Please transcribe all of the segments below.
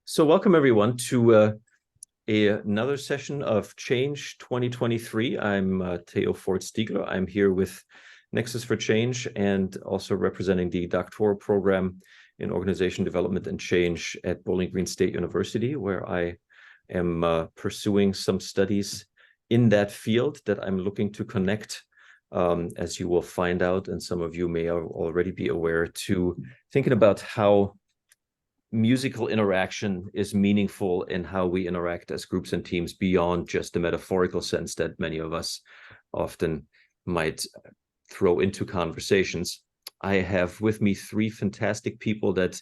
So welcome everyone to another session of Change 2023. I'm Theo Ford-Stiegler. I'm here with Nexus4Change and also representing the doctoral program in organization development and change at Bowling Green State University, where I am pursuing some studies in that field that I'm looking to connect, as you will find out, and some of you may already be aware, to thinking about how musical interaction is meaningful in how we interact as groups and teams beyond just the metaphorical sense that many of us often might throw into conversations. I have with me three fantastic people that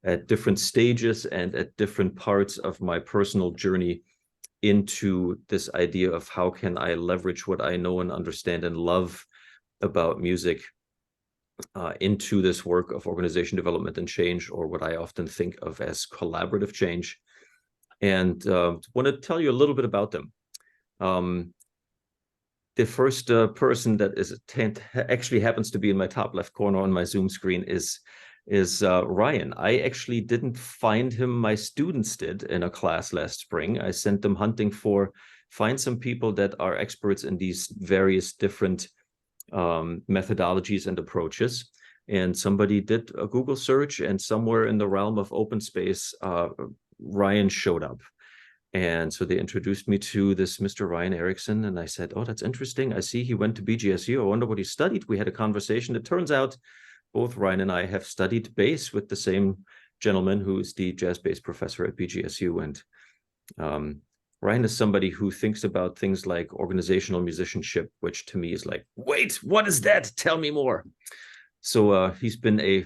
at different stages and at different parts of my personal journey into this idea of how can I leverage what I know and understand and love about music into this work of organization development and change, or what I often think of as collaborative change. And want to tell you a little bit about them. The first person that is actually happens to be in my top left corner on my Zoom screen is Ryan. I actually didn't find him. My students did in a class last spring. I sent them hunting for find some people that are experts in these various different methodologies and approaches. And somebody did a Google search, and somewhere in the realm of open space, Ryan showed up. And so they introduced me to this Mr. Rijon Erickson, and I said, oh, that's interesting. I see he went to BGSU. I wonder what he studied. We had a conversation. It turns out both Ryan and I have studied bass with the same gentleman who is the jazz bass professor at BGSU. And Ryan is somebody who thinks about things like organizational musicianship, which to me is like, wait, what is that? Tell me more. So he's been a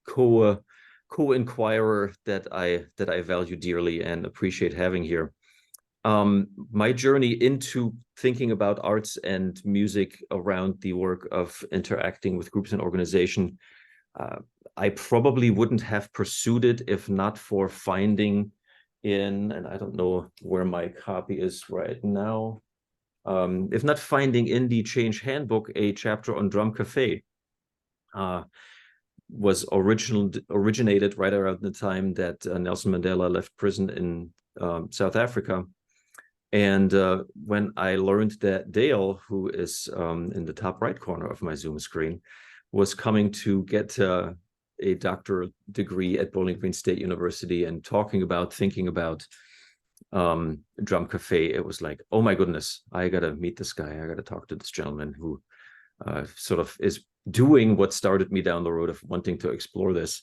co-inquirer that I value dearly and appreciate having here. My journey into thinking about arts and music around the work of interacting with groups and organization, I probably wouldn't have pursued it if not for finding and I don't know where my copy is right now, if not finding in the Change Handbook a chapter on Drum Cafe. Was originated right around the time that Nelson Mandela left prison in South Africa. And when I learned that Dale, who is in the top right corner of my Zoom screen, was coming to get a doctoral degree at Bowling Green State University and thinking about Drum Cafe, it was like, oh my goodness, I gotta meet this guy. I gotta talk to this gentleman who sort of is doing what started me down the road of wanting to explore this.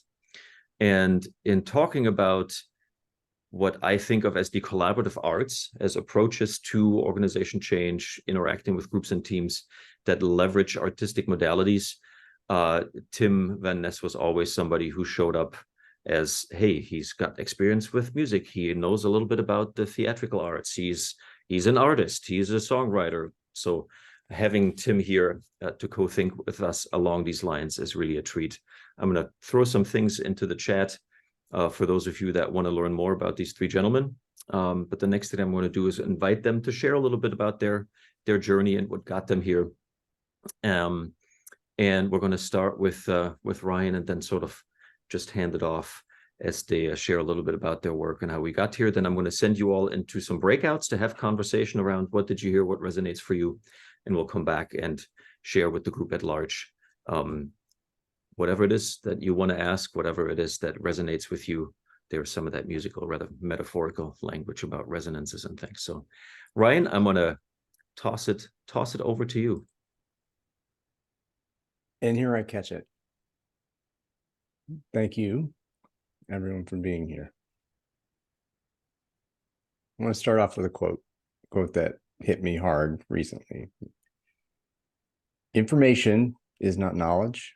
And in talking about what I think of as the collaborative arts as approaches to organization change, interacting with groups and teams that leverage artistic modalities, Tim Van Ness was always somebody who showed up as, hey, he's got experience with music. He knows a little bit about the theatrical arts. He's an artist. He's a songwriter. So having Tim here to co-think with us along these lines is really a treat. I'm going to throw some things into the chat for those of you that want to learn more about these three gentlemen. But the next thing I'm going to do is invite them to share a little bit about their journey and what got them here. And we're going to start with Ryan and then sort of just hand it off as they share a little bit about their work and how we got here. Then I'm going to send you all into some breakouts to have conversation around what did you hear, what resonates for you, and we'll come back and share with the group at large whatever it is that you want to ask, whatever it is that resonates with you. There's some of that musical, rather metaphorical language about resonances and things. So, Ryan, I'm going to toss it over to you. And here I catch it. Thank you, everyone, for being here. I want to start off with a quote that hit me hard recently. Information is not knowledge.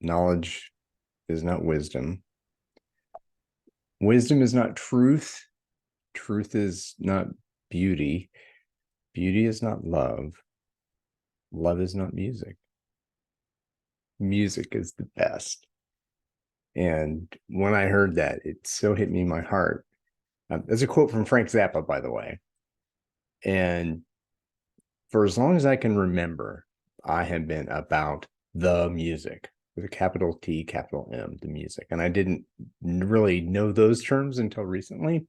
Knowledge is not wisdom. Wisdom is not truth. Truth is not beauty. Beauty is not love. Love is not music. Music is the best. And when I heard that, it so hit me in my heart. There's a quote from Frank Zappa, by the way. And for as long as I can remember, I have been about the music. with a capital T, capital M, the music. And I didn't really know those terms until recently.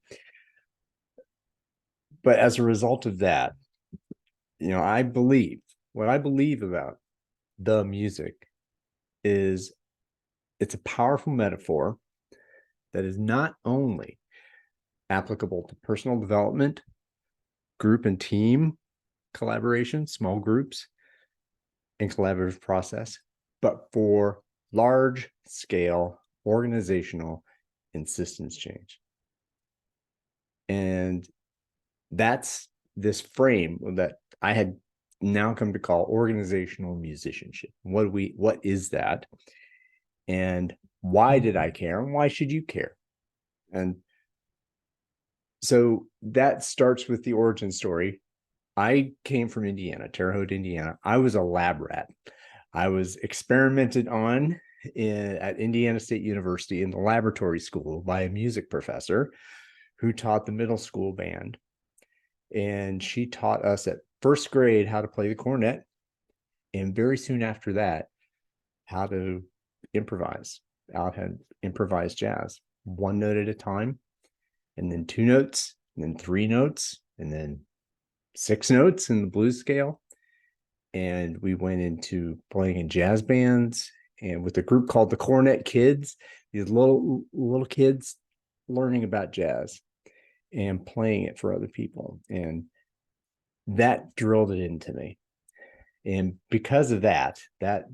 But as a result of that, what I believe about the music is it's a powerful metaphor that is not only applicable to personal development, group and team collaboration, small groups, and collaborative process, but for large scale organizational and systems change. And that's this frame that I had now come to call organizational musicianship. What is that? And why did I care? And why should you care? And so that starts with the origin story. I came from Indiana, Terre Haute, Indiana. I was a lab rat. I was experimented on at Indiana State University in the laboratory school by a music professor who taught the middle school band. And she taught us at first grade how to play the cornet. And very soon after that, how to improvise, how to improvise jazz, one note at a time, and then two notes, and then three notes, and then six notes in the blues scale. And we went into playing in jazz bands and with a group called the Cornet Kids, these little kids learning about jazz and playing it for other people. And that drilled it into me. And because of that, I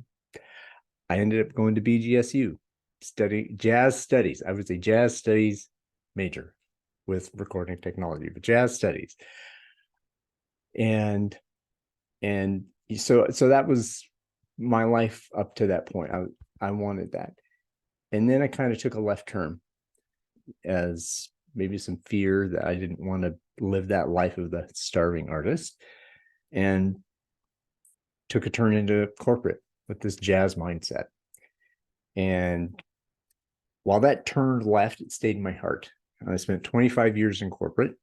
ended up going to BGSU, studying jazz studies. I was a jazz studies major with recording technology, but jazz studies. And so that was my life up to that point. I wanted that. And then I kind of took a left turn as maybe some fear that I didn't want to live that life of the starving artist, and took a turn into corporate with this jazz mindset. And while that turned left, it stayed in my heart. I spent 25 years in corporate,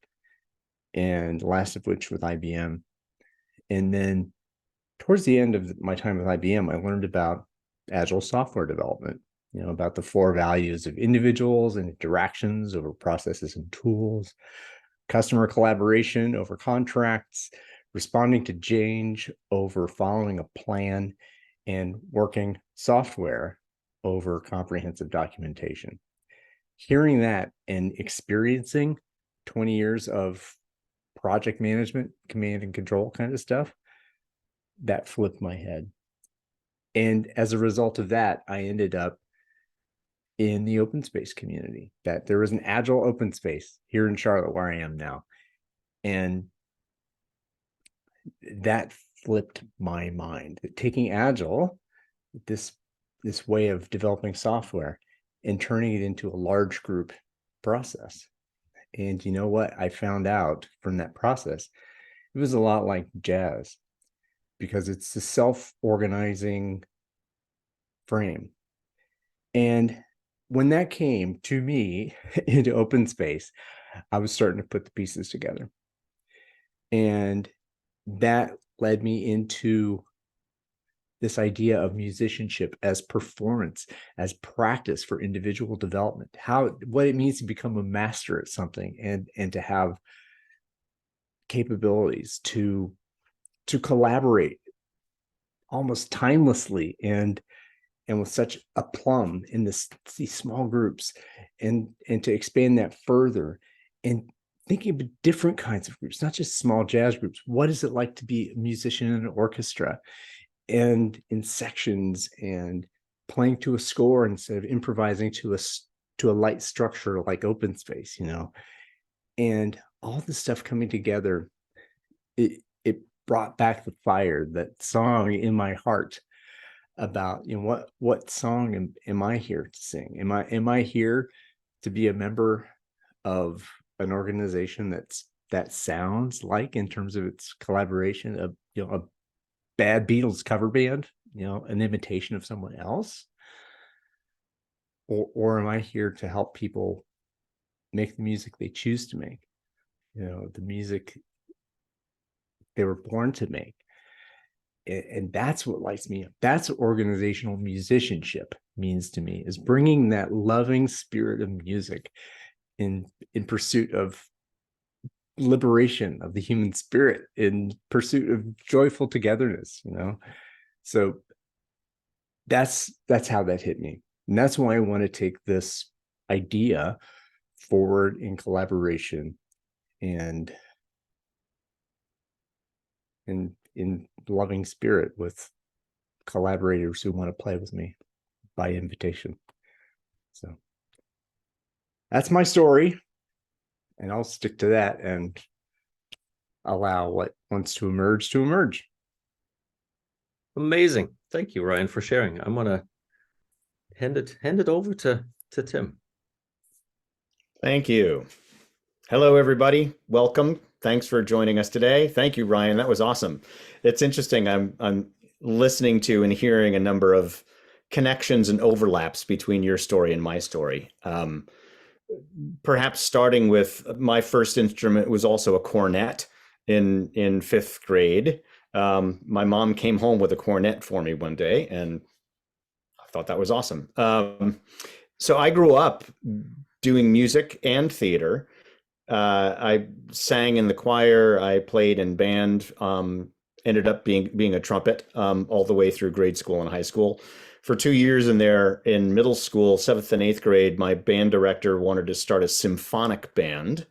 and last of which with IBM. And then towards the end of my time with IBM, I learned about agile software development, about the 4 values of individuals and interactions over processes and tools, customer collaboration over contracts, responding to change over following a plan, and working software over comprehensive documentation. Hearing that and experiencing 20 years of project management, command and control kind of stuff, that flipped my head. And as a result of that, I ended up in the open space community. That there was an agile open space here in Charlotte where I am now. And that flipped my mind. Taking agile, this way of developing software, and turning it into a large group process. And you know what I found out from that process? It was a lot like jazz, because it's the self-organizing frame. And when that came to me into open space, I was starting to put the pieces together. And that led me into this idea of musicianship as performance, as practice for individual development, what it means to become a master at something, and to have capabilities to collaborate almost timelessly and with such aplomb in these small groups, and to expand that further, and thinking of different kinds of groups, not just small jazz groups. What is it like to be a musician in an orchestra and in sections and playing to a score instead of improvising to a light structure like open space, and all this stuff coming together. It brought back the fire, that song in my heart about, what song am I here to sing? Am I here to be a member of an organization that sounds like, in terms of its collaboration, of a bad Beatles cover band, an imitation of someone else? Or am I here to help people make the music they choose to make, the music they were born to make? And that's what lights me up. That's what organizational musicianship means to me, is bringing that loving spirit of music in pursuit of liberation of the human spirit, in pursuit of joyful togetherness, so that's how that hit me. And that's why I want to take this idea forward in collaboration and in loving spirit with collaborators who want to play with me by invitation. So that's my story, and I'll stick to that and allow what wants to emerge. Amazing. Thank you, Ryan, for sharing. I'm gonna hand it over to Tim. Thank you. Hello, everybody. Welcome. Thanks for joining us today. Thank you, Ryan. That was awesome. It's interesting. I'm listening to and hearing a number of connections and overlaps between your story and my story. Perhaps starting with my first instrument was also a cornet in fifth grade. My mom came home with a cornet for me one day, and I thought that was awesome. So I grew up doing music and theater. I sang in the choir. I played in band. Ended up being a trumpet all the way through grade school and high school. For 2 years in middle school, 7th and 8th grade, my band director wanted to start a symphonic band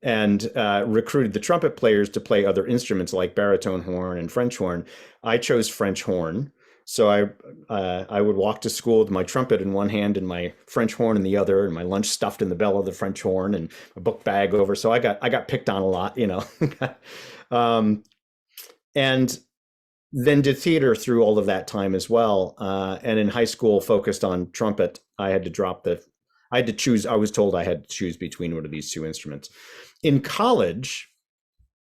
and recruited the trumpet players to play other instruments like baritone horn and French horn. I chose French horn. So I would walk to school with my trumpet in one hand and my French horn in the other, and my lunch stuffed in the bell of the French horn and a book bag over. So I got picked on a lot, and then did theater through all of that time as well. And in high school, focused on trumpet. I had to choose. I was told I had to choose between one of these two instruments. In college,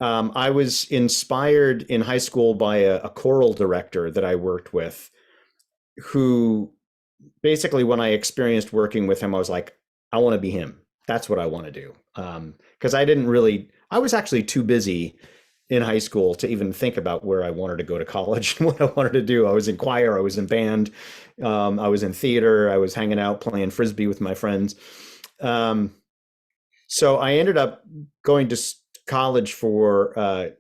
I was inspired in high school by a choral director that I worked with, who basically, when I experienced working with him, I was like, I want to be him. That's what I want to do. Because I was actually too busy in high school to even think about where I wanted to go to college and what I wanted to do. I was in choir, I was in band, I was in theater, I was hanging out playing Frisbee with my friends. So I ended up going to college for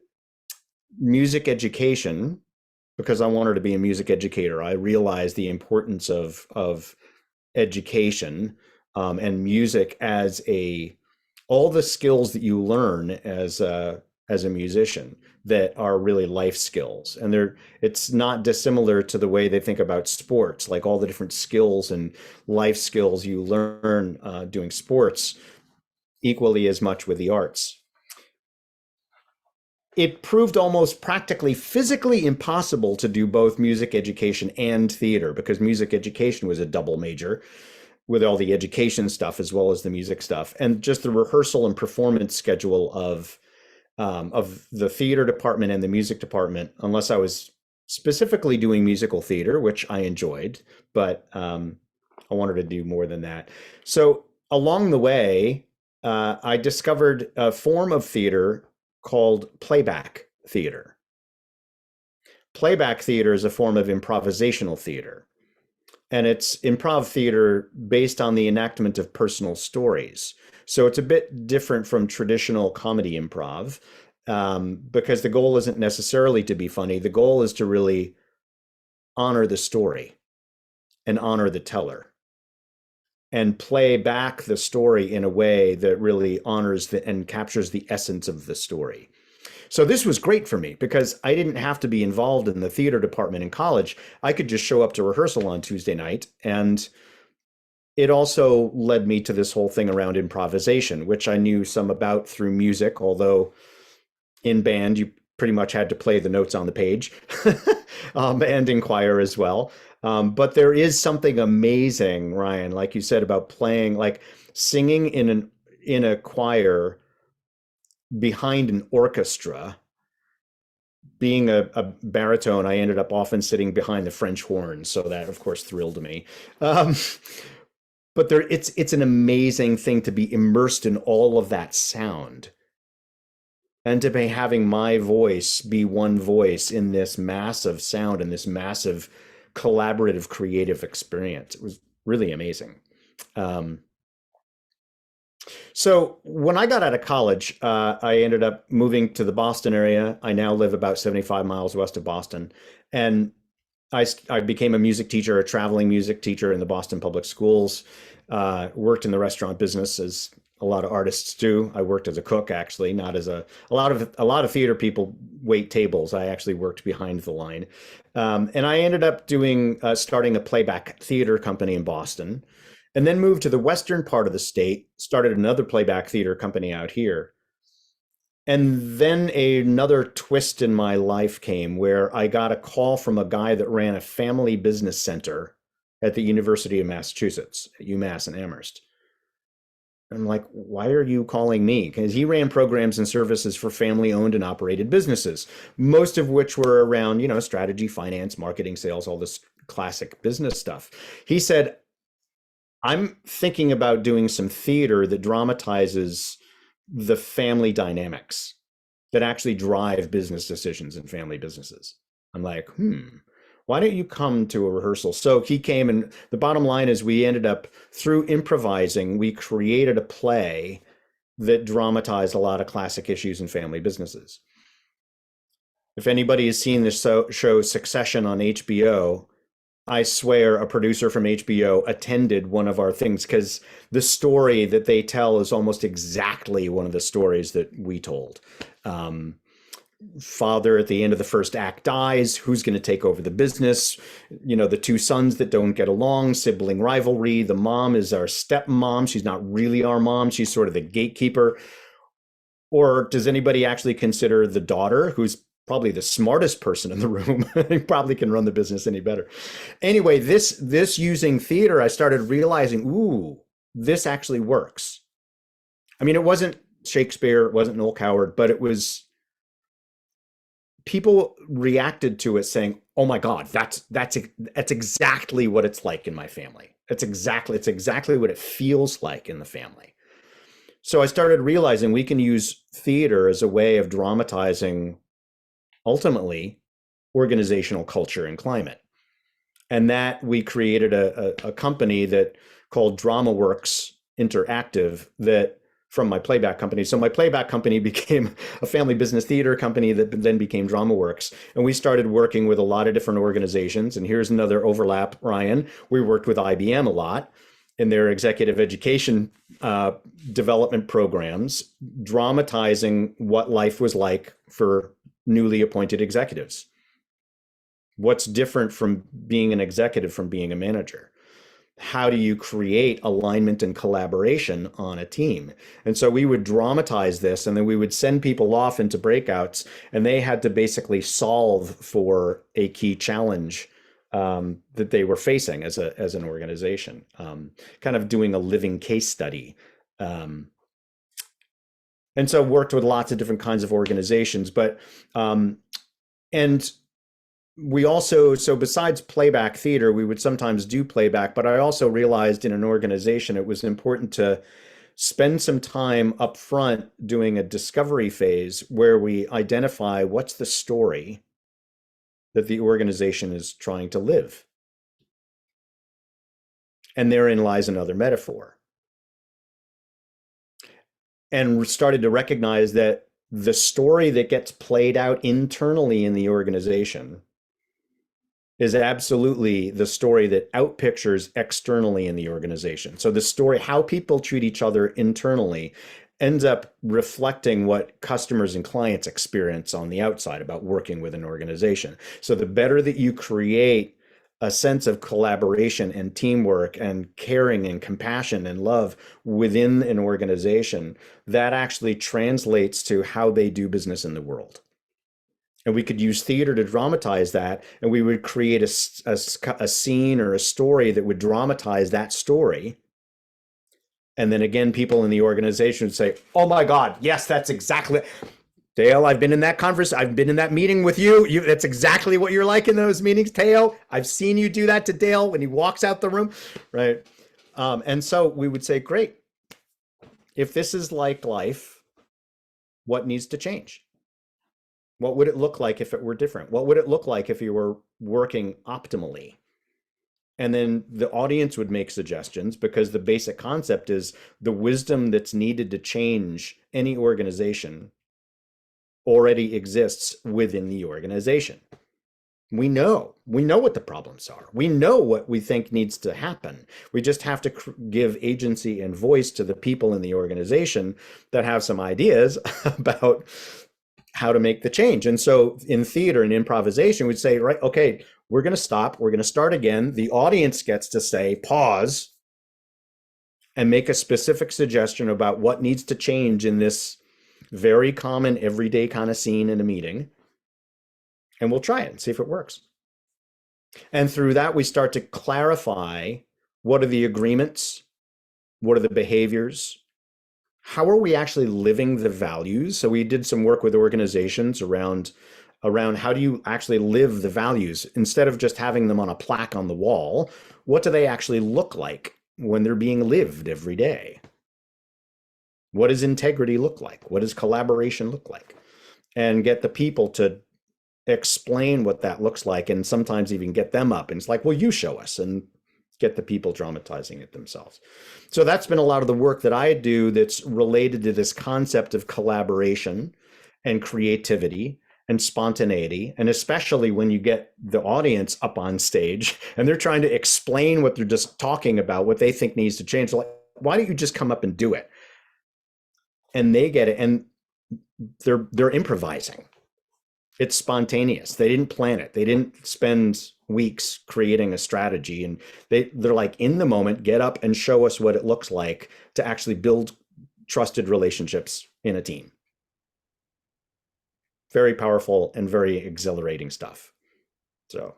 music education because I wanted to be a music educator. I realized the importance of education and music as all the skills that you learn as a musician that are really life skills. And it's not dissimilar to the way they think about sports, like all the different skills and life skills you learn doing sports, equally as much with the arts. It proved almost practically physically impossible to do both music education and theater, because music education was a double major with all the education stuff as well as the music stuff, and just the rehearsal and performance schedule of the theater department and the music department, unless I was specifically doing musical theater, which I enjoyed, but I wanted to do more than that. So along the way, I discovered a form of theater called playback theater. Playback theater is a form of improvisational theater, and it's improv theater based on the enactment of personal stories. So it's a bit different from traditional comedy improv, because the goal isn't necessarily to be funny. The goal is to really honor the story and honor the teller and play back the story in a way that really honors and captures the essence of the story. So this was great for me because I didn't have to be involved in the theater department in college. I could just show up to rehearsal on Tuesday night. And it also led me to this whole thing around improvisation, which I knew some about through music, although in band, you pretty much had to play the notes on the page, and in choir as well. But there is something amazing, Ryan, like you said, about playing, like singing in a choir behind an orchestra. Being a baritone, I ended up often sitting behind the French horn, so that of course thrilled me. But it's an amazing thing to be immersed in all of that sound and to be having my voice be one voice in this massive sound and this massive collaborative creative experience. It was really amazing. So when I got out of college, I ended up moving to the Boston area. I now live about 75 miles west of Boston. And I became a music teacher, a traveling music teacher in the Boston Public Schools. Worked in the restaurant business as a lot of artists do. I worked as a cook, actually, not as a lot of theater people wait tables. I actually worked behind the line, and I ended up starting a playback theater company in Boston, and then moved to the western part of the state. Started another playback theater company out here. And then another twist in my life came where I got a call from a guy that ran a family business center at the University of Massachusetts, at UMass in Amherst. I'm like, why are you calling me? Because he ran programs and services for family owned and operated businesses, most of which were around, strategy, finance, marketing, sales, all this classic business stuff. He said, I'm thinking about doing some theater that dramatizes the family dynamics that actually drive business decisions in family businesses. I'm like, why don't you come to a rehearsal? So he came, and the bottom line is we ended up, through improvising, we created a play that dramatized a lot of classic issues in family businesses. If anybody has seen this show Succession on HBO, I swear a producer from HBO attended one of our things, because the story that they tell is almost exactly one of the stories that we told. Father at the end of the first act dies. Who's going to take over the business? The two sons that don't get along, sibling rivalry. The mom is our stepmom. She's not really our mom. She's sort of the gatekeeper. Or does anybody actually consider the daughter, who's probably the smartest person in the room, probably can run the business any better? Anyway, this using theater, I started realizing, this actually works. I mean, it wasn't Shakespeare, it wasn't Noel Coward, but it was, people reacted to it saying, oh my God, that's exactly what it's like in my family. It's exactly what it feels like in the family. So I started realizing we can use theater as a way of dramatizing, ultimately, organizational culture and climate. And that we created a company that called DramaWorks Interactive, that from my playback company. So my playback company became a family business theater company that then became DramaWorks. And we started working with a lot of different organizations. And here's another overlap, Ryan. We worked with IBM a lot in their executive education development programs, dramatizing what life was like for newly appointed executives. What's different from being an executive from being a manager? How do you create alignment and collaboration on a team? And so we would dramatize this, and then we would send people off into breakouts, and they had to basically solve for a key challenge that they were facing as an organization, kind of doing a living case study. And so worked with lots of different kinds of organizations, but and we also, so besides playback theater, we would sometimes do playback, but I also realized in an organization it was important to spend some time up front doing a discovery phase where we identify what's the story that the organization is trying to live. And therein lies another metaphor. And started to recognize that the story that gets played out internally in the organization is absolutely the story that outpictures externally in the organization. So the story, how people treat each other internally, ends up reflecting what customers and clients experience on the outside about working with an organization. So the better that you create a sense of collaboration and teamwork and caring and compassion and love within an organization, that actually translates to how they do business in the world. And we could use theater to dramatize that, and we would create a scene or a story that would dramatize that story. And then again, people in the organization would say, oh my God, yes, that's exactly, Dale, I've been in that conference. I've been in that meeting with you. That's exactly what you're like in those meetings, Dale. I've seen you do that to Dale when he walks out the room, right? And so we would say, great. If this is like life, what needs to change. What would it look like if it were different? What would it look like if you were working optimally? And then the audience would make suggestions, because the basic concept is the wisdom that's needed to change any organization already exists within the organization. We know what the problems are. We know what we think needs to happen. We just have to give agency and voice to the people in the organization that have some ideas about how to make the change. And so in theater and improvisation, we'd say, right, okay, we're going to stop. We're going to start again. The audience gets to say, pause, and make a specific suggestion about what needs to change in this very common everyday kind of scene in a meeting. And we'll try it and see if it works. And through that, we start to clarify, what are the agreements? What are the behaviors? How are we actually living the values? So we did some work with organizations around how do you actually live the values instead of just having them on a plaque on the wall. What do they actually look like when they're being lived every day? What does integrity look like? What does collaboration look like? And get the people to explain what that looks like, and sometimes even get them up. And it's like, well, you show us, and get the people dramatizing it themselves. So that's been a lot of the work that I do that's related to this concept of collaboration and creativity and spontaneity. And especially when you get the audience up on stage and they're trying to explain what they're just talking about, what they think needs to change. They're like, why don't you just come up and do it? And they get it, and they're improvising. It's spontaneous. They didn't plan it. They didn't spend weeks creating a strategy, and they're like, in the moment, get up and show us what it looks like to actually build trusted relationships in a team. Very powerful and very exhilarating stuff. So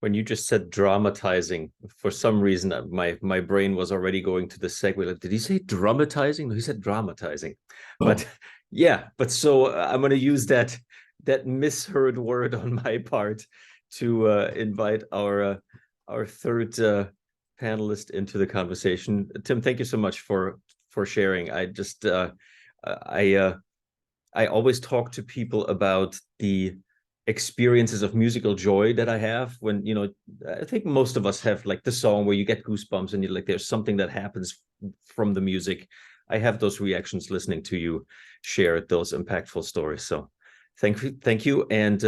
when you just said dramatizing, for some reason, my brain was already going to the segue. Like, did he say dramatizing? No, he said dramatizing. Oh. But yeah, but so I'm going to use that misheard word on my part to invite our third panelist into the conversation. Tim, thank you so much for sharing. I just I always talk to people about the experiences of musical joy that I have when, I think most of us have like the song where you get goosebumps and you're like, there's something that happens from the music. I have those reactions listening to you share those impactful stories. So thank you. And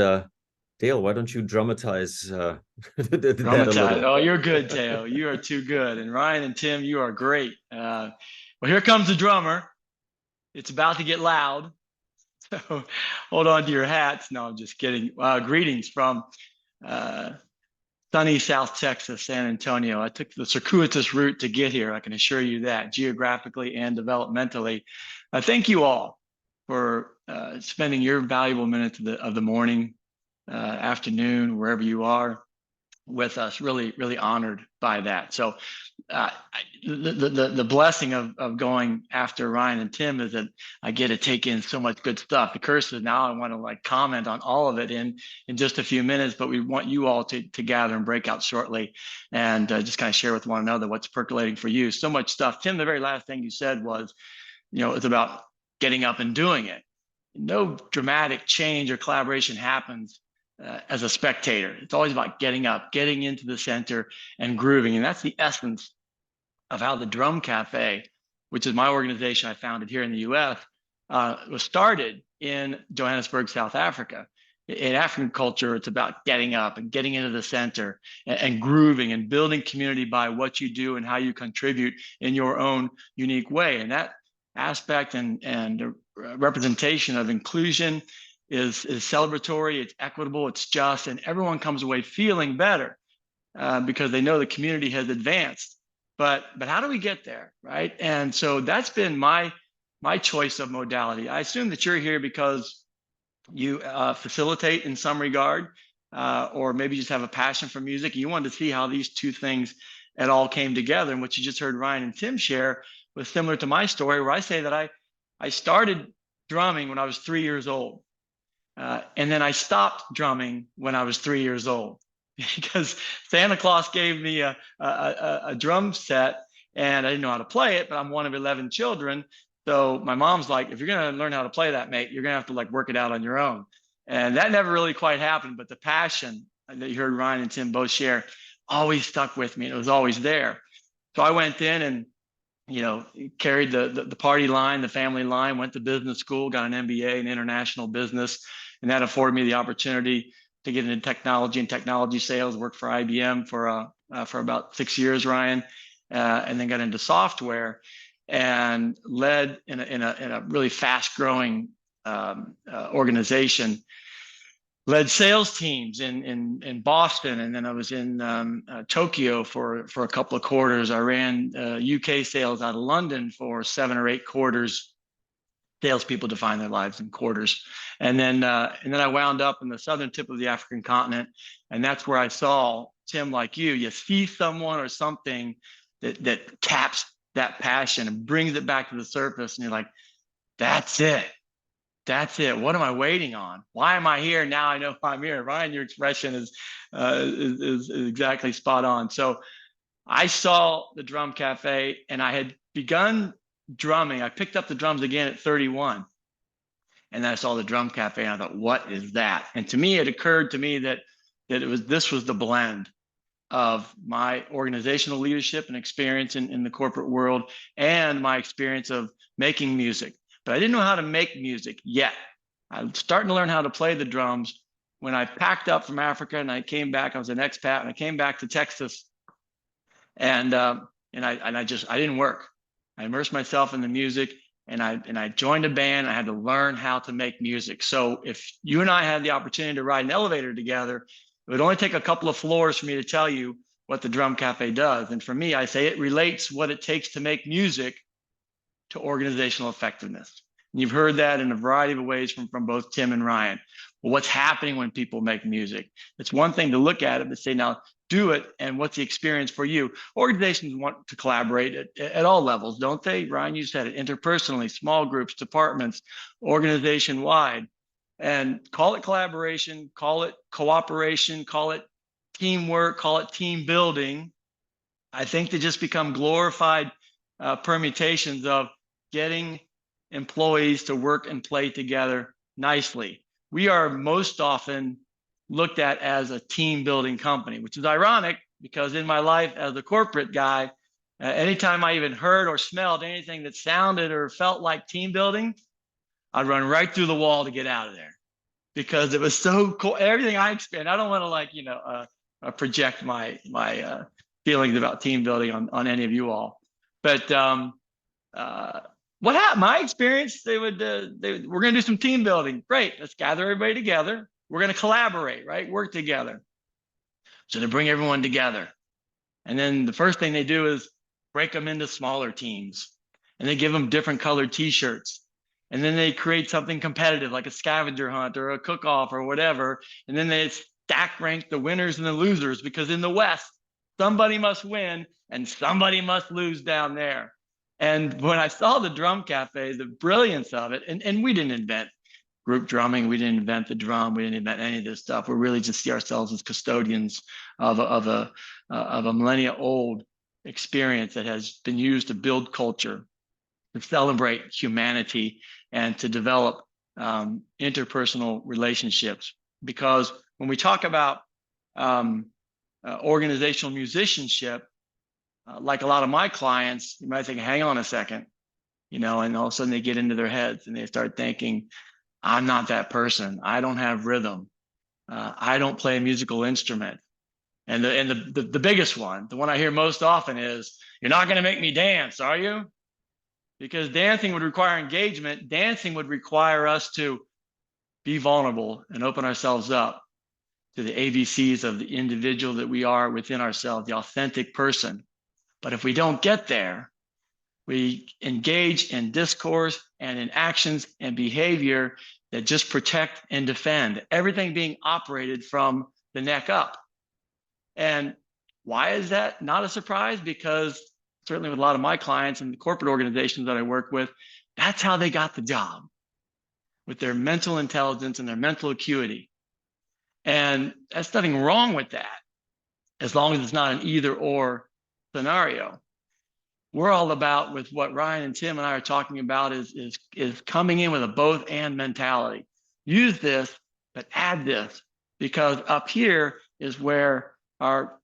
Dale, why don't you dramatize that a little? Oh, you're good, Dale. You are too good. And Ryan and Tim, you are great. Well, here comes the drummer. It's about to get loud. So hold on to your hats. No, I'm just kidding. Greetings from sunny South Texas, San Antonio. I took the circuitous route to get here. I can assure you that, geographically and developmentally. Thank you all for spending your valuable minutes of the morning, afternoon, wherever you are, with us. Really, really honored by that. So the blessing of going after Ryan and Tim is that I get to take in so much good stuff. The curse is now I want to comment on all of it in just a few minutes, but we want you all to gather and break out shortly and just kind of share with one another what's percolating for you. So much stuff. Tim, the very last thing you said was, it's about getting up and doing it. No dramatic change or collaboration happens as a spectator. It's always about getting up, getting into the center and grooving. And that's the essence of how the Drum Cafe, which is my organization I founded here in the US, was started in Johannesburg, South Africa. In African culture, it's about getting up and getting into the center and grooving and building community by what you do and how you contribute in your own unique way. And that aspect and representation of inclusion is celebratory, it's equitable, it's just, and everyone comes away feeling better because they know the community has advanced. But how do we get there, right? And so that's been my choice of modality. I assume that you're here because you facilitate in some regard, or maybe just have a passion for music. You wanted to see how these two things it all came together. And what you just heard Ryan and Tim share was similar to my story, where I say that I started drumming when I was 3 years old. And then I stopped drumming when I was 3 years old because Santa Claus gave me a drum set and I didn't know how to play it, but I'm one of 11 children. So my mom's like, if you're going to learn how to play that, mate, you're going to have to like work it out on your own. And that never really quite happened. But the passion that you heard Ryan and Tim both share always stuck with me. It was always there. So I went in and, carried the party line, the family line, went to business school, got an MBA in international business. And that afforded me the opportunity to get into technology and technology sales, worked for IBM for about 6 years, Ryan, and then got into software and led in a really fast growing organization, led sales teams in Boston. And then I was in Tokyo for a couple of quarters. I ran UK sales out of London for 7 or 8 quarters. Salespeople define their lives in quarters. And then I wound up in the southern tip of the African continent. And that's where I saw, Tim, like you see someone or something that taps that passion and brings it back to the surface. And you're like, that's it. That's it. What am I waiting on? Why am I here? Now I know I'm here. Ryan, your expression is exactly spot on. So I saw the Drum Cafe and I had begun drumming. I picked up the drums again at 31. And then I saw the Drum Cafe and I thought, what is that? And to me, it occurred to me that this was the blend of my organizational leadership and experience in the corporate world and my experience of making music. But I didn't know how to make music yet. I was starting to learn how to play the drums when I packed up from Africa and I came back. I was an expat and I came back to Texas, and I didn't work. I immersed myself in the music, and I joined a band. I had to learn how to make music. So if you and I had the opportunity to ride an elevator together, it would only take a couple of floors for me to tell you what the Drum Cafe does. And for me, I say it relates what it takes to make music to organizational effectiveness. And you've heard that in a variety of ways from both Tim and Ryan. Well, what's happening when people make music? It's one thing to look at it, but say, now do it. And what's the experience for you? Organizations want to collaborate at all levels, don't they? Ryan, you said it, interpersonally, small groups, departments, organization wide. And call it collaboration, call it cooperation, call it teamwork, call it team building. I think they just become glorified permutations of getting employees to work and play together nicely. We are most often looked at as a team building company, which is ironic because in my life as a corporate guy, anytime I even heard or smelled anything that sounded or felt like team building, I'd run right through the wall to get out of there because it was so cool. Everything I experienced, I don't want to project my feelings about team building on any of you all. But what happened? My experience, we're going to do some team building. Great, let's gather everybody together. We're going to collaborate, right? Work together. So they bring everyone together. And then the first thing they do is break them into smaller teams. And they give them different colored T-shirts. And then they create something competitive like a scavenger hunt or a cook-off or whatever. And then they stack rank the winners and the losers because in the West, somebody must win and somebody must lose down there. And when I saw the Drum Cafe, the brilliance of it, and we didn't invent group drumming, we didn't invent the drum, we didn't invent any of this stuff. We really just see ourselves as custodians of a millennia-old experience that has been used to build culture, to celebrate humanity, and to develop interpersonal relationships. Because when we talk about organizational musicianship, like a lot of my clients, you might think, hang on a second, and all of a sudden they get into their heads and they start thinking, I'm not that person. I don't have rhythm. I don't play a musical instrument. And the biggest one, the one I hear most often is, you're not going to make me dance, are you? Because dancing would require engagement. Dancing would require us to be vulnerable and open ourselves up to the ABCs of the individual that we are within ourselves, the authentic person. But if we don't get there, we engage in discourse and in actions and behavior that just protect and defend, everything being operated from the neck up. And why is that not a surprise? Because certainly with a lot of my clients and the corporate organizations that I work with, that's how they got the job, with their mental intelligence and their mental acuity. And that's nothing wrong with that, as long as it's not an either or scenario. we're all about, with what Ryan and Tim and I are talking about, is coming in with a both and mentality. Use this, but add this, because up here is where our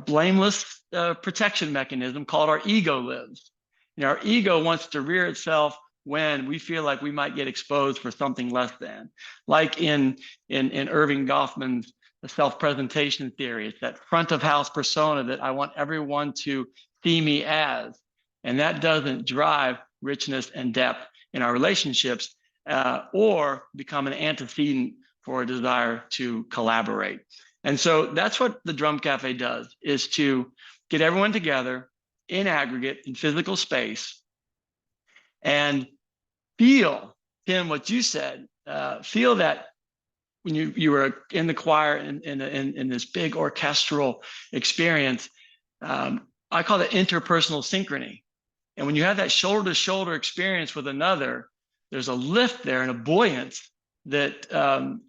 blameless protection mechanism called our ego lives. You know, our ego wants to rear itself when we feel like we might get exposed for something less than, like in Irving Goffman's self-presentation theory. It's that front of house persona that I want everyone to see me as, and that doesn't drive richness and depth in our relationships, or become an antecedent for a desire to collaborate. And so that's what the Drum Cafe does, is to get everyone together in aggregate in physical space and feel, Tim, what you said, feel that when you were in the choir in this big orchestral experience, I call it interpersonal synchrony. And when you have that shoulder to shoulder experience with another, there's a lift there and a buoyance that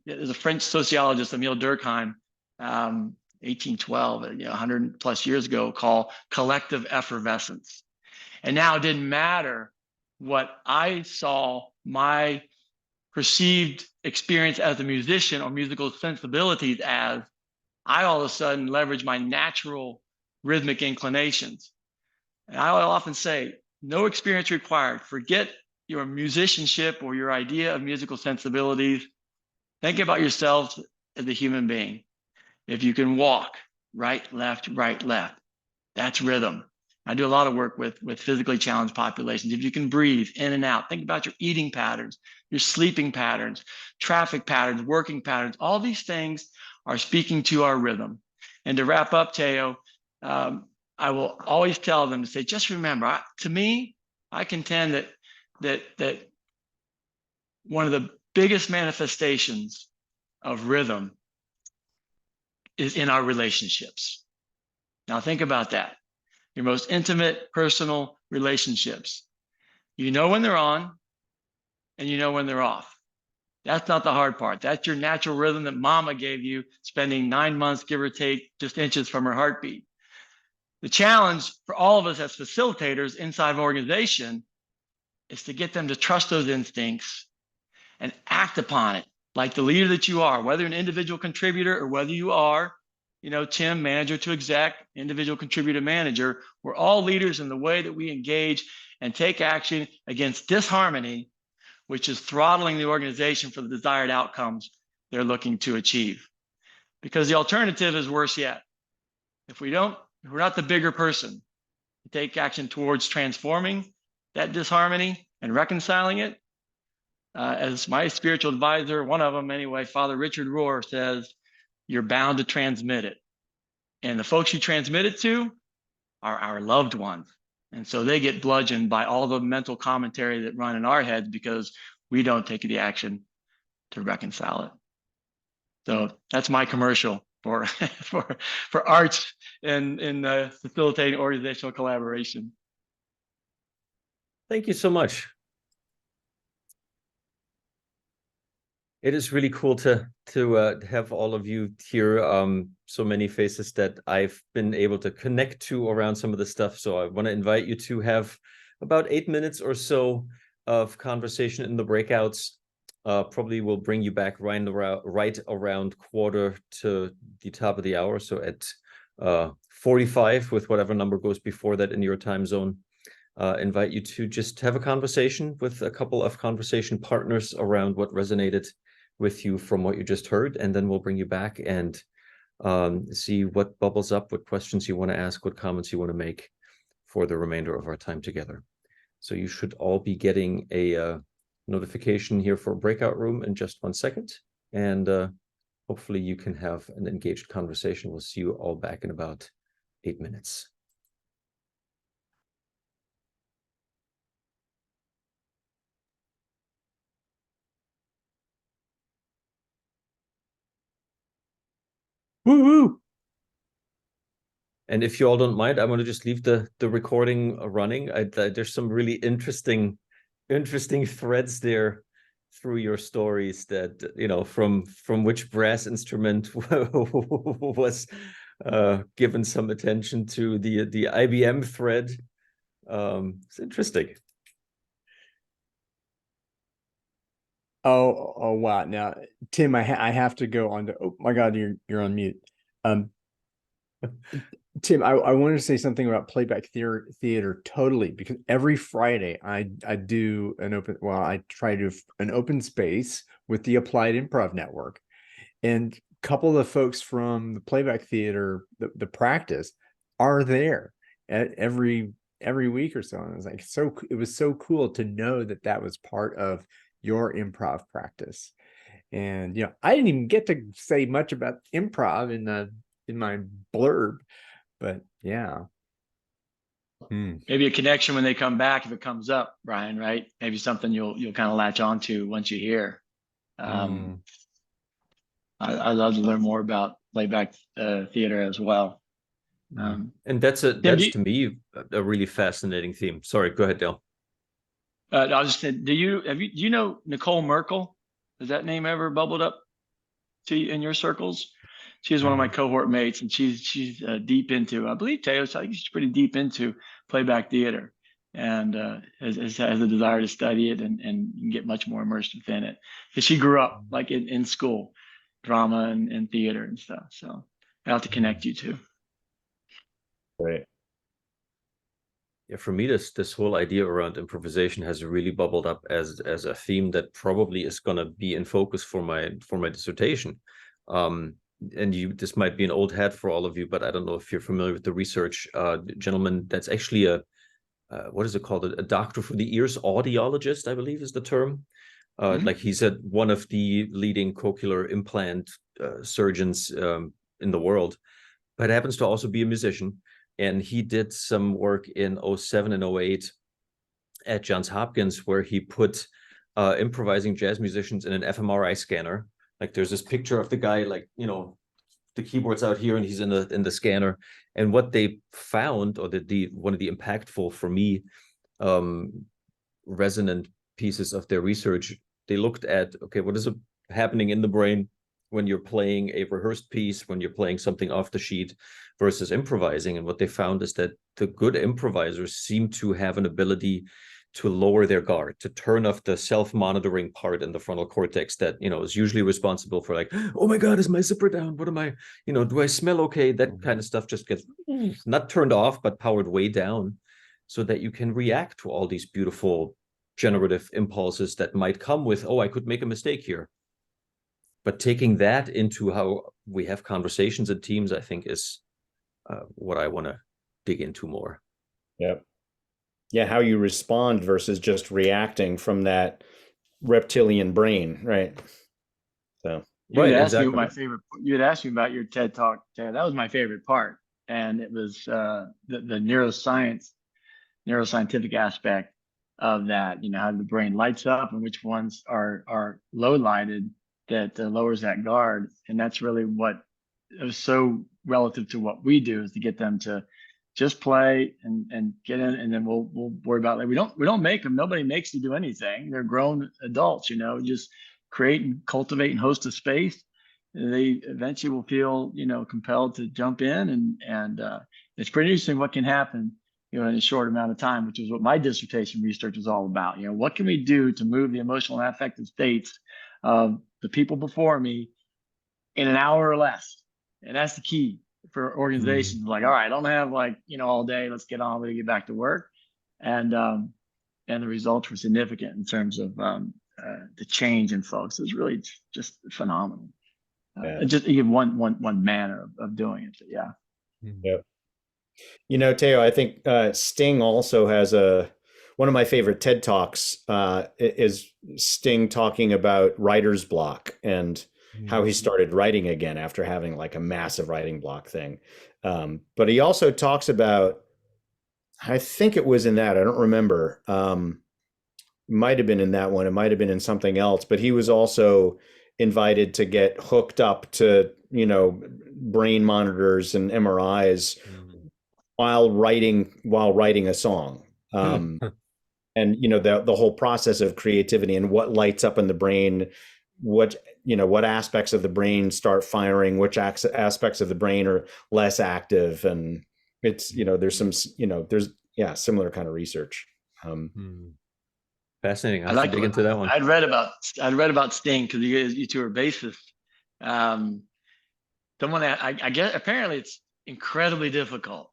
is a French sociologist, Emile Durkheim, 1812, 100 plus years ago, call collective effervescence. And now it didn't matter what I saw, my perceived experience as a musician or musical sensibilities as, I all of a sudden leverage my natural rhythmic inclinations. And I will often say, no experience required. Forget your musicianship or your idea of musical sensibilities. Think about yourselves as a human being. If you can walk right, left, that's rhythm. I do a lot of work with physically challenged populations. If you can breathe in and out, think about your eating patterns, your sleeping patterns, traffic patterns, working patterns. All these things are speaking to our rhythm. And to wrap up, Teo, I will always tell them to say, just remember, to me, I contend that one of the biggest manifestations of rhythm is in our relationships. Now think about that. Your most intimate, personal relationships. You know when they're on and you know when they're off. That's not the hard part. That's your natural rhythm that mama gave you, spending 9 months, give or take, just inches from her heartbeat. The challenge for all of us as facilitators inside of an organization is to get them to trust those instincts and act upon it like the leader that you are, whether an individual contributor or whether you are, Tim, manager to exec, individual contributor manager. We're all leaders in the way that we engage and take action against disharmony, which is throttling the organization for the desired outcomes they're looking to achieve. Because the alternative is worse yet. If we're not the bigger person to take action towards transforming that disharmony and reconciling it, as my spiritual advisor, one of them anyway, Father Richard Rohr says, you're bound to transmit it. And the folks you transmit it to are our loved ones. And so they get bludgeoned by all the mental commentary that run in our heads because we don't take the action to reconcile it. So that's my commercial for arts and facilitating organizational collaboration. Thank you so much. It is really cool to have all of you here, so many faces that I've been able to connect to around some of the stuff. So I want to invite you to have about 8 minutes or so of conversation in the breakouts. Probably will bring you back right around quarter to the top of the hour. So at 45, with whatever number goes before that in your time zone. Invite you to just have a conversation with a couple of conversation partners around what resonated with you from what you just heard, and then we'll bring you back and see what bubbles up, what questions you want to ask, what comments you want to make for the remainder of our time together. So you should all be getting a notification here for a breakout room in just 1 second, and hopefully you can have an engaged conversation. We'll see you all back in about 8 minutes. Woo-hoo! And if you all don't mind, I'm going to just leave the recording running. There's some really interesting threads there through your stories that, from which brass instrument was given some attention to. The IBM thread It's interesting. Oh wow! Now, Tim, I have to go on to. Oh my God, you're on mute. Tim, I wanted to say something about playback theater totally, because every Friday I do an open. Well, I try to do an open space with the Applied Improv Network, and a couple of the folks from the playback theater, the practice, are there at every week or so. And I was like, it was so cool to know that was part of your improv practice. And I didn't even get to say much about improv in my blurb, but yeah. Maybe a connection when they come back, if it comes up, Brian, right? Maybe something you'll kind of latch onto once you hear. I'd love to learn more about playback theater as well. And that's to me a really fascinating theme. Sorry, go ahead, Dale. I was just saying, do you know Nicole Merkel? Has that name ever bubbled up to you in your circles? She's one of my cohort mates, and she's deep into, I believe, Teo, I think she's pretty deep into playback theater, and has a desire to study it and get much more immersed within it. Because she grew up like in school, drama and theater and stuff. So I'll have to connect you two. Right. Yeah, for me, this whole idea around improvisation has really bubbled up as a theme that probably is going to be in focus for my dissertation. And this might be an old hat for all of you, but I don't know if you're familiar with the research. Gentleman, that's actually what is it called? A doctor for the ears, audiologist, I believe is the term. Like he's one of the leading cochlear implant surgeons in the world, but happens to also be a musician. And he did some work in 2007 and 2008 at Johns Hopkins, where he put improvising jazz musicians in an fMRI scanner. Like there's this picture of the guy, like, the keyboard's out here and he's in the scanner. And what they found, or one of the impactful for me resonant pieces of their research, they looked at, okay, what is happening in the brain when you're playing a rehearsed piece, when you're playing something off the sheet versus improvising. And what they found is that the good improvisers seem to have an ability to lower their guard, to turn off the self-monitoring part in the frontal cortex that, is usually responsible for, like, oh my God, is my zipper down? What am I, do I smell okay? That kind of stuff just gets not turned off, but powered way down, so that you can react to all these beautiful generative impulses that might come with, oh, I could make a mistake here. But taking that into how we have conversations in teams, I think, is what I want to dig into more. Yep. Yeah, how you respond versus just reacting from that reptilian brain, right? So you had asked me my favorite. You had asked me about your TED Talk, Ted. That was my favorite part, and it was the neuroscientific aspect of that. How the brain lights up and which ones are low lighted. That lowers that guard, and that's really what is so relative to what we do, is to get them to just play and get in, and then we'll worry about it. We don't make them. Nobody makes you do anything. They're grown adults, just create and cultivate and host a space. And they eventually will feel compelled to jump in, and it's pretty interesting what can happen in a short amount of time, which is what my dissertation research is all about. What can we do to move the emotional and affective states of the people before me in an hour or less? And that's the key for organizations. Like, all right, I don't have all day, let's get on with it, get back to work. And the results were significant in terms of the change in folks. It was really just phenomenal. Just even one manner of doing it. But yeah. Yep. Teo, I think Sting also has one of my favorite TED Talks is Sting talking about writer's block and how he started writing again after having like a massive writing block thing. But he also talks about, I think it was in that, I don't remember, might have been in that one, it might have been in something else, but he was also invited to get hooked up to, brain monitors and MRIs while writing a song. And the whole process of creativity and what lights up in the brain, what aspects of the brain start firing, which aspects of the brain are less active. And it's, there's similar kind of research. Fascinating. I I have to like dig into that one. I'd read about Sting because you two are bassists. Someone that I guess apparently it's incredibly difficult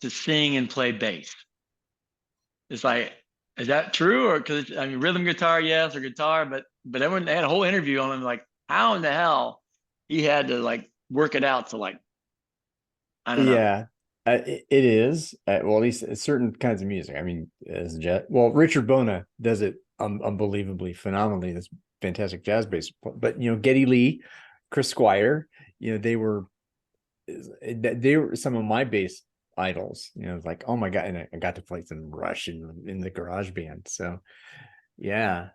to sing and play bass. It's like, is that true? Or because I mean, rhythm guitar, yes, or guitar, but everyone, they had a whole interview on him, like how in the hell he had to like work it out to like, I don't know. Yeah, it is. Well, at least certain kinds of music. I mean, as Richard Bona does it unbelievably, phenomenally. This fantastic jazz bass. But Geddy Lee, Chris Squire, they were some of my bass idols. Like, oh my God, and I got to play some Rush in the garage band. So yeah,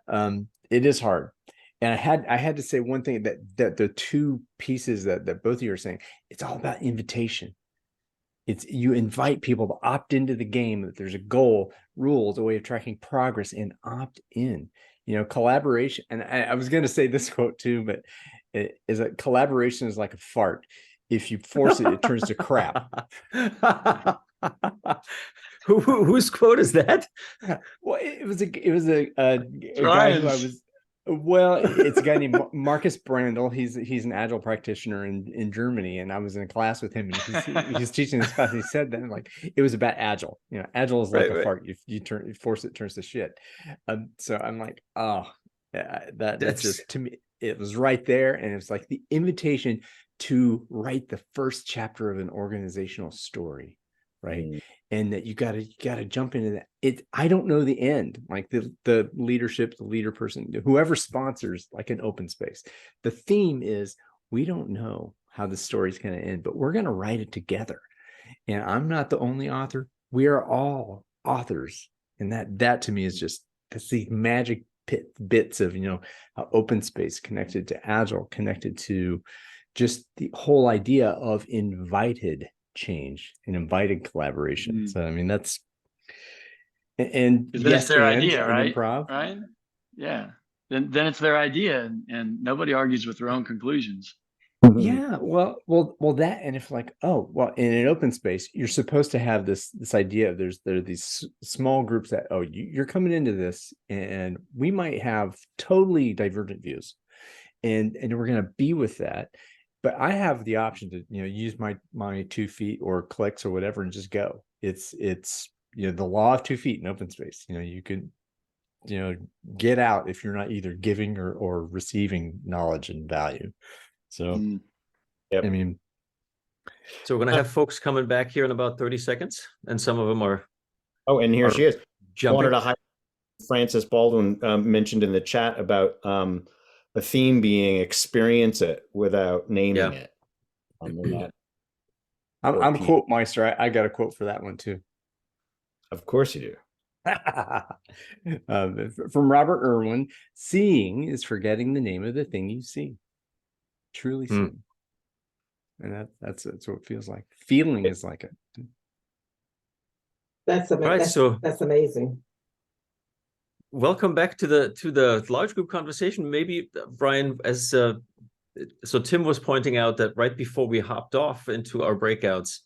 it is hard. And I had to say one thing, that the two pieces that both of you are saying, it's all about invitation. It's you invite people to opt into the game, that there's a goal, rules, a way of tracking progress, and opt in. Collaboration. And I was going to say this quote too, but it is that collaboration is like a fart. If you force it, it turns to crap. Whose quote is that? Well, it was a guy who I was. Well, it's a guy named Marcus Brandl. He's an agile practitioner in Germany, and I was in a class with him, and he's teaching this class. And he said that like it was about agile. Agile is like a fart. You force it, turns to shit. So I'm like, oh, yeah, that's just, to me, it was right there, and it's like the invitation to write the first chapter of an organizational story, right? And that you gotta jump into that. I don't know the end, like the leadership, the leader person, whoever sponsors like an open space. The theme is, we don't know how the story's going to end, but we're going to write it together. And I'm not the only author. We are all authors. And that to me is just, that's the magic bits of, how open space connected to agile, connected to just the whole idea of invited change and invited collaboration. So I mean, that's, and yes, it's their idea, right? Improv. Right? Yeah. Then it's their idea, and nobody argues with their own conclusions. Yeah, well, that, and if like, oh, well, in an open space, you're supposed to have this idea of there are these small groups that, oh, you're coming into this, and we might have totally divergent views, and we're going to be with that. But I have the option to, use my 2 feet or clicks or whatever and just go. It's the law of 2 feet in open space. You can, get out if you're not either giving or receiving knowledge and value. So, yep. I mean, so we're going to have folks coming back here in about 30 seconds, and some of them are. Oh, and here she is. Jumping. Wanted to highlight Francis Baldwin mentioned in the chat about the theme being experience it without naming it. I'm a quote meister. I got a quote for that one too. Of course you do. From Robert Irwin: seeing is forgetting the name of the thing you see. Truly seeing. And that's what it feels like. Feeling is like it. That's amazing. Right, that's amazing. Welcome back to the large group conversation. Maybe Brian, as so Tim was pointing out that right before we hopped off into our breakouts,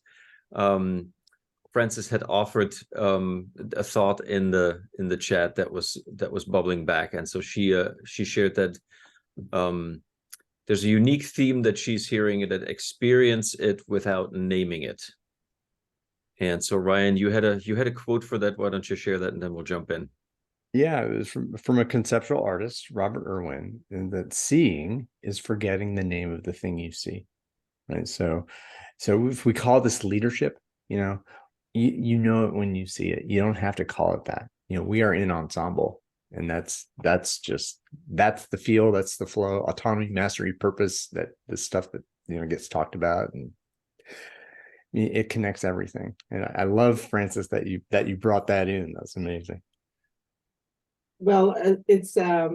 Francis had offered a thought in the chat that was bubbling back, and so she shared that there's a unique theme that she's hearing, that experience it without naming it. And so Ryan, you had a quote for that. Why don't you share that, and then we'll jump in. Yeah, it was from a conceptual artist, Robert Irwin, and that seeing is forgetting the name of the thing you see. Right. So if we call this leadership, you know it when you see it. You don't have to call it that. We are in ensemble, and that's the feel, that's the flow, autonomy, mastery, purpose, that the stuff that gets talked about, and it connects everything. And I love, Francis, that you brought that in. That's amazing. Well, it's I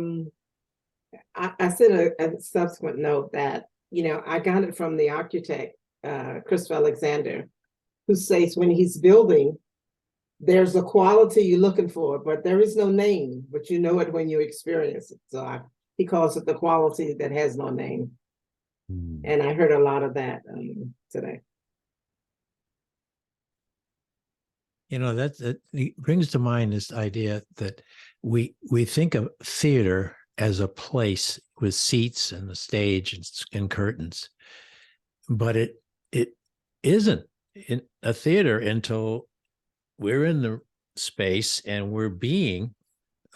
sent a subsequent note that I got it from the architect Christopher Alexander, who says when he's building, there's a quality you're looking for, but there is no name, but you know it when you experience it. So he calls it the quality that has no name. And I heard a lot of that today. You know, that it brings to mind this idea that we think of theater as a place with seats and a stage and curtains, but it isn't in a theater until we're in the space and we're being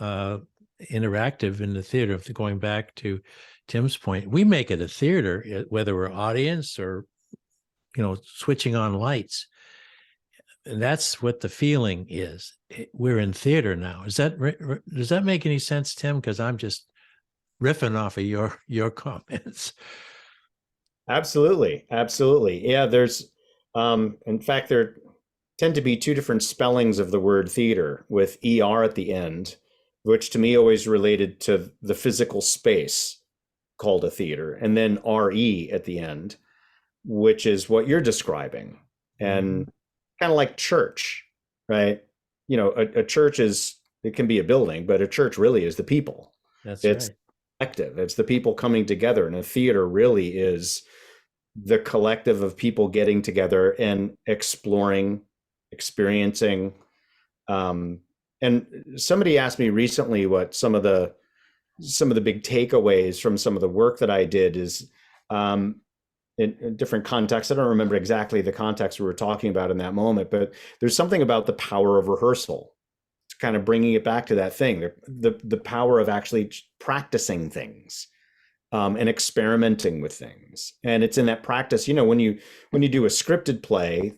interactive in the theater. If going back to Tim's point, we make it a theater, whether we're audience or, you know, switching on lights. And that's what the feeling is. We're in theater now. Does that make any sense, Tim? Because I'm just riffing off of your comments. Absolutely. Absolutely. Yeah, there's in fact, there tend to be two different spellings of the word theater with ER at the end, which to me always related to the physical space called a theater, and then RE at the end, which is what you're describing. And kind of like church, right? You know, a church it can be a building, but a church really is the people. It's right. Collective. It's the people coming together. And a theater really is the collective of people getting together and exploring, experiencing. And somebody asked me recently what some of the big takeaways from some of the work that I did is, in different contexts. I don't remember exactly the context we were talking about in that moment, but there's something about the power of rehearsal. It's kind of bringing it back to that thing, the power of actually practicing things and experimenting with things. And it's in that practice, you know, when you do a scripted play,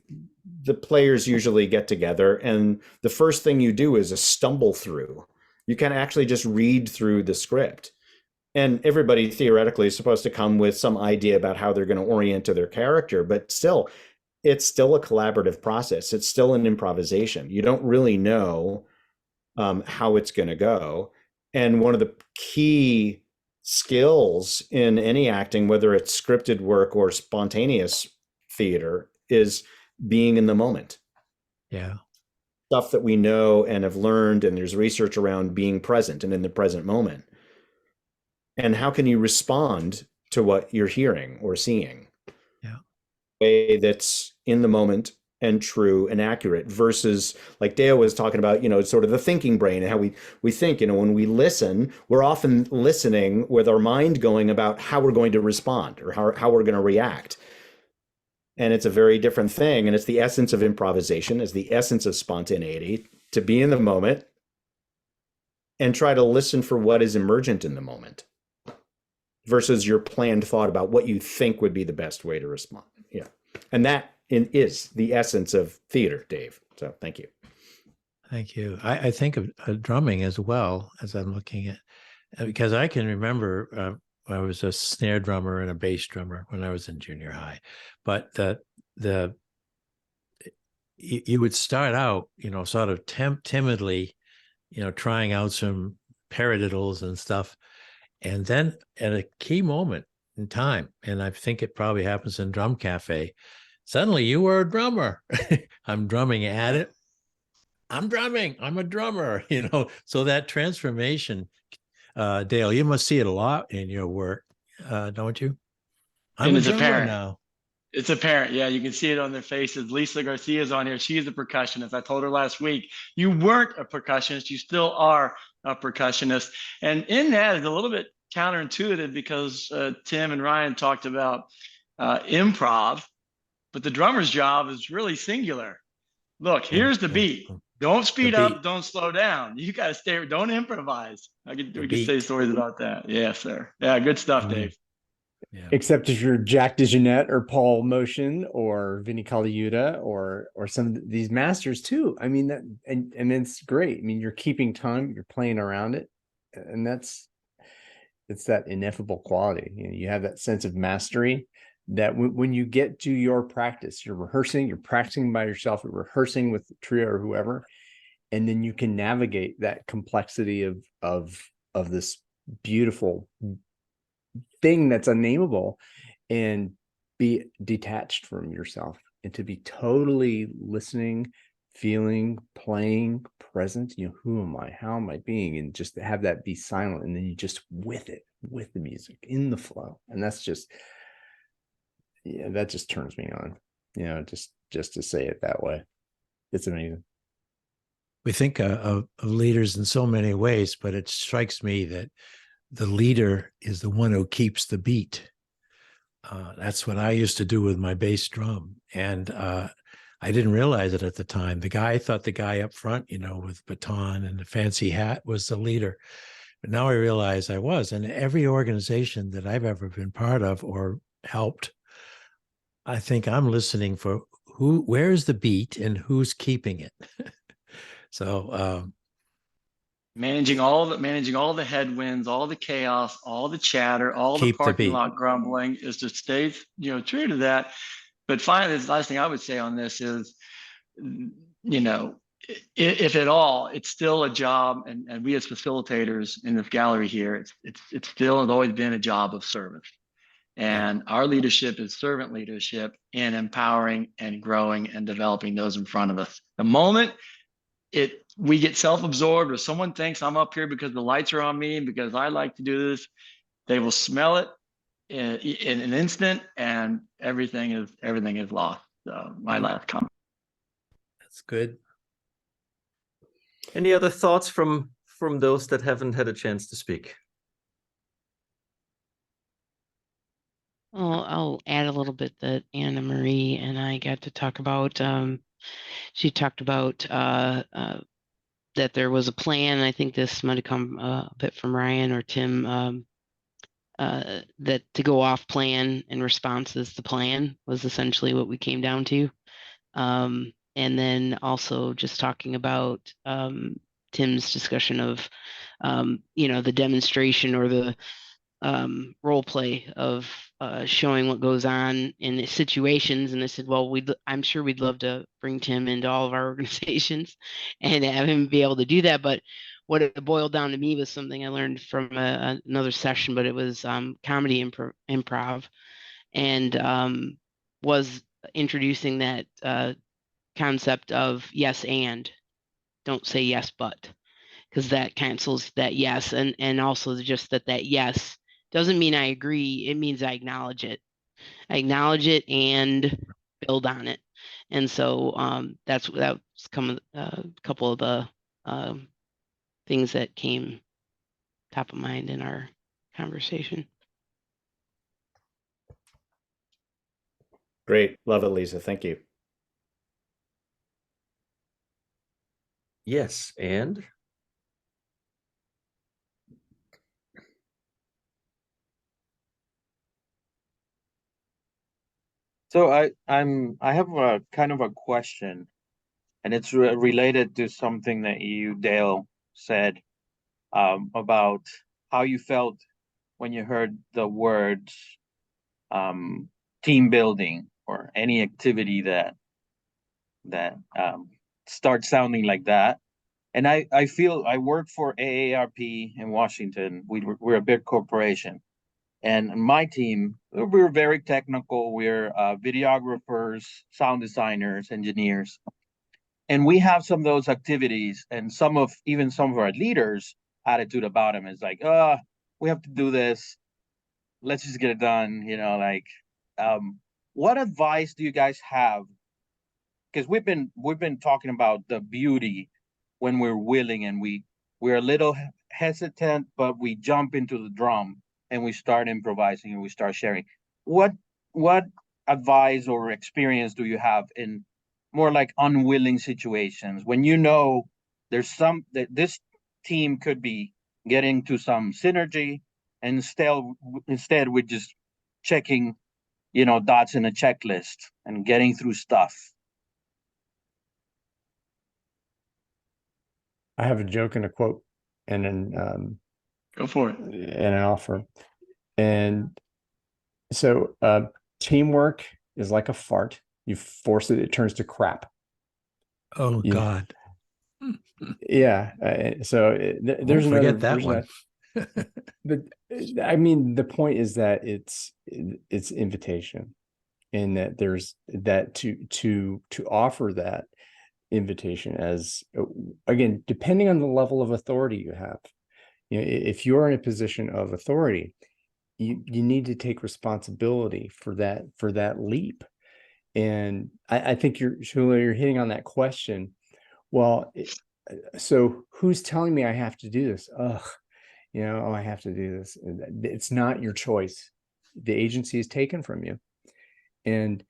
the players usually get together and the first thing you do is a stumble through. You can actually just read through the script. And everybody theoretically is supposed to come with some idea about how they're going to orient to their character, but still, it's still a collaborative process. It's still an improvisation. You don't really know how it's going to go. And one of the key skills in any acting, whether it's scripted work or spontaneous theater, is being in the moment. Yeah. Stuff that we know and have learned, and there's research around being present and in the present moment. And how can you respond to what you're hearing or seeing? Yeah. A way that's in the moment and true and accurate versus, like Dale was talking about, you know, sort of the thinking brain and how we think, you know, when we listen, we're often listening with our mind going about how we're going to respond or how we're going to react. And it's a very different thing. And it's the essence of improvisation, is the essence of spontaneity, to be in the moment and try to listen for what is emergent in the moment versus your planned thought about what you think would be the best way to respond. Yeah. And that is the essence of theater, Dave. So thank you. Thank you. I think of drumming as well as I'm looking at, because I can remember I was a snare drummer and a bass drummer when I was in junior high, but you would start out, you know, sort of timidly, you know, trying out some paradiddles and stuff. And then at a key moment in time, and I think it probably happens in Drum Cafe, suddenly you were a drummer. I'm drumming at it. I'm drumming. I'm a drummer, you know. So that transformation, Dale, you must see it a lot in your work, don't you? I'm a drummer now. It's apparent. Yeah, you can see it on their faces. Lisa Garcia's on here. She's a percussionist. I told her last week, you weren't a percussionist. You still are a percussionist. And in that is a little bit counterintuitive because Tim and Ryan talked about improv, but the drummer's job is really singular. Look, here's the beat. Don't speed up. Don't slow down. You got to stay. Don't improvise. We can say stories about that. Yeah, sir. Yeah, good stuff, Dave. Yeah. Except if you're Jack DeJohnette or Paul Motion or Vinnie Colaiuta or some of these masters too. I mean, that and it's great. I mean, you're keeping time, you're playing around it, and it's that ineffable quality. You know, you have that sense of mastery that when you get to your practice, you're rehearsing, you're practicing by yourself, you're rehearsing with the trio or whoever, and then you can navigate that complexity of this beautiful thing that's unnameable and be detached from yourself and to be totally listening, feeling, playing, present. You know, who am I? How am I being? And just to have that be silent, and then you just with the music in the flow. And that's just, yeah, that just turns me on, you know, just to say it that way. It's amazing. we think of leaders in so many ways, but it strikes me that the leader is the one who keeps the beat. That's what I used to do with my bass drum. And I didn't realize it at the time. I thought the guy up front, with baton and the fancy hat was the leader. But now I realize I was. And every organization that I've ever been part of or helped, I think I'm listening for where's the beat and who's keeping it. So managing all the headwinds, all the chaos, all the chatter, all the parking lot grumbling is to stay, true to that. But finally, the last thing I would say on this is, if at all, it's still a job, and we as facilitators in this gallery here, it's still has always been a job of service. And our leadership is servant leadership in empowering and growing and developing those in front of us. The moment we get self-absorbed, or someone thinks I'm up here because the lights are on me, because I like to do this, they will smell it in an instant, and everything is lost. So my last comment. That's good. Any other thoughts from those that haven't had a chance to speak? Well, I'll add a little bit that Anna Marie and I got to talk about. She talked about that there was a plan. I think this might have come a bit from Ryan or Tim, that to go off plan and responses to plan was essentially what we came down to. And then also just talking about Tim's discussion of, the demonstration or the role play of showing what goes on in situations. And I said, well, I'm sure we'd love to bring Tim into all of our organizations and have him be able to do that. But what it boiled down to me was something I learned from another session, but it was comedy improv, and was introducing that concept of yes and, don't say yes but, because that cancels that yes, and also just that yes doesn't mean I agree. It means I acknowledge it. I acknowledge it and build on it. And so that's come a couple of the things that came top of mind in our conversation. Great. Love it, Lisa. Thank you. Yes, and so I have a kind of a question, and it's related to something that you, Dale, said about how you felt when you heard the words team building or any activity that starts sounding like that. And I feel I work for AARP in Washington. We're a big corporation. And my team, we're very technical. We're videographers, sound designers, engineers. And we have some of those activities, and even some of our leaders' attitude about them is like, we have to do this. Let's just get it done. What advice do you guys have? Because we've been talking about the beauty when we're willing, and we're a little hesitant, but we jump into the drum and we start improvising and we start sharing. What advice or experience do you have in more like unwilling situations when there's that this team could be getting to some synergy, and instead we're just checking, dots in a checklist and getting through stuff? I have a joke and a quote, and then Go for it. and an offer. And so teamwork is like a fart. You force it, it turns to crap. Oh, God. Yeah. So there's Don't forget another that one. But I mean, the point is that it's invitation, and that there's that to offer that invitation as, again, depending on the level of authority you have. If you're in a position of authority, you need to take responsibility for that leap. And I think you're hitting on that question. Well, So who's telling me I have to do this? Ugh, oh, I have to do this. It's not your choice. The agency is taken from you. And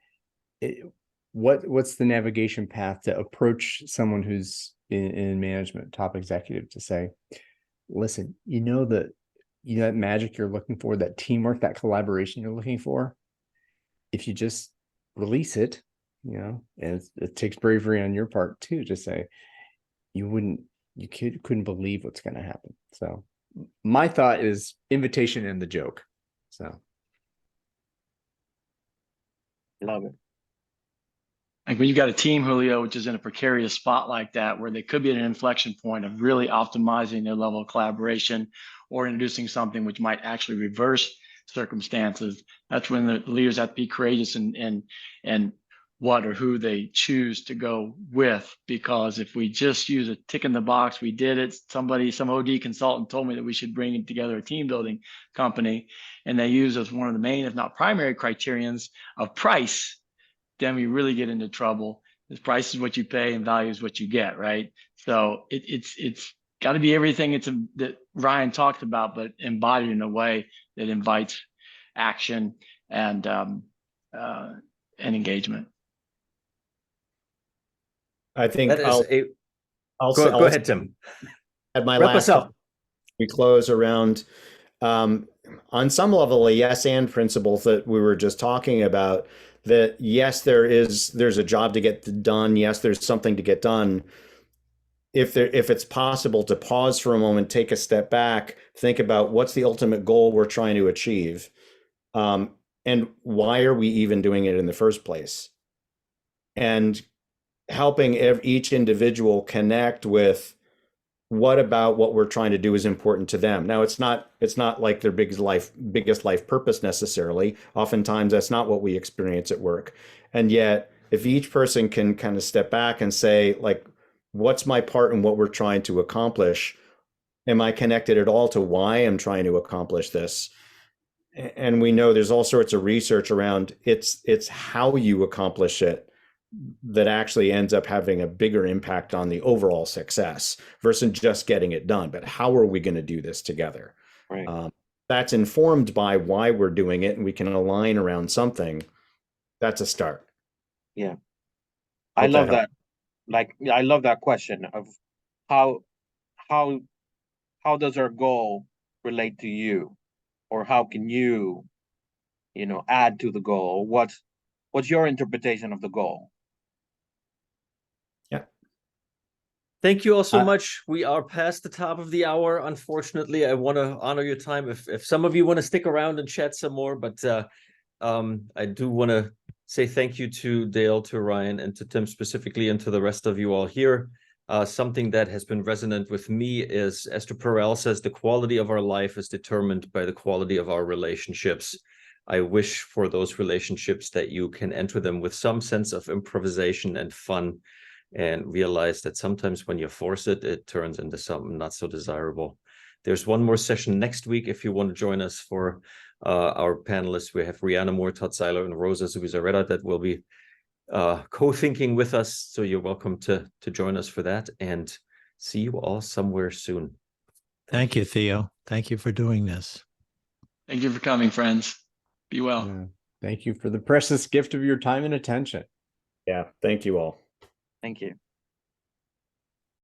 what's the navigation path to approach someone who's in management, top executive, to say, listen, that magic you're looking for, that teamwork, that collaboration you're looking for, if you just release it, and it takes bravery on your part too, to say you couldn't believe what's going to happen. So my thought is invitation and the joke. So Love it. Like when you got a team, Julio, which is in a precarious spot like that, where they could be at an inflection point of really optimizing their level of collaboration or introducing something which might actually reverse circumstances, that's when the leaders have to be courageous and what or who they choose to go with. Because if we just use a tick in the box, we did it, some OD consultant told me that we should bring together a team building company, and they use as one of the main, if not primary, criterions of price, then we really get into trouble. Because price is what you pay and value is what you get, right? So it's got to be everything that Ryan talked about, but embodied in a way that invites action and engagement. I think That is I'll go ahead, Tim. At my Wrap us last, up. we close around on some level a yes and principles that we were just talking about. That yes, there's a job to get done. Yes, there's something to get done. If it's possible to pause for a moment, take a step back, think about what's the ultimate goal we're trying to achieve, and why are we even doing it in the first place, and helping each individual connect with what about what we're trying to do is important to them. Now, it's not like their biggest life purpose necessarily. Oftentimes that's not what we experience at work. And yet, if each person can kind of step back and say, like, what's my part in what we're trying to accomplish? Am I connected at all to why I'm trying to accomplish this? And we know there's all sorts of research around it's how you accomplish it that actually ends up having a bigger impact on the overall success versus just getting it done. But how are we going to do this together? Right. That's informed by why we're doing it, and we can align around something. That's a start. Yeah. I love that. Like, I love that question of how does our goal relate to you, or how can you, add to the goal? What's your interpretation of the goal? Yeah. Thank you all so much. We are past the top of the hour. Unfortunately, I want to honor your time. If some of you want to stick around and chat some more, but I do want to say thank you to Dale, to Ryan, and to Tim specifically, and to the rest of you all here. Something that has been resonant with me is, Esther Perel says, the quality of our life is determined by the quality of our relationships. I wish for those relationships that you can enter them with some sense of improvisation and fun, and realize that sometimes when you force it, it turns into something not so desirable. There's one more session next week if you want to join us for our panelists. We have Rihanna Moore, Todd Seiler, and Rosa Zubizarreta that will be co-thinking with us. So you're welcome to join us for that, and see you all somewhere soon. Thank you, Theo. Thank you for doing this. Thank you for coming, friends. Be well. Yeah. Thank you for the precious gift of your time and attention. Yeah. Thank you all. Thank you.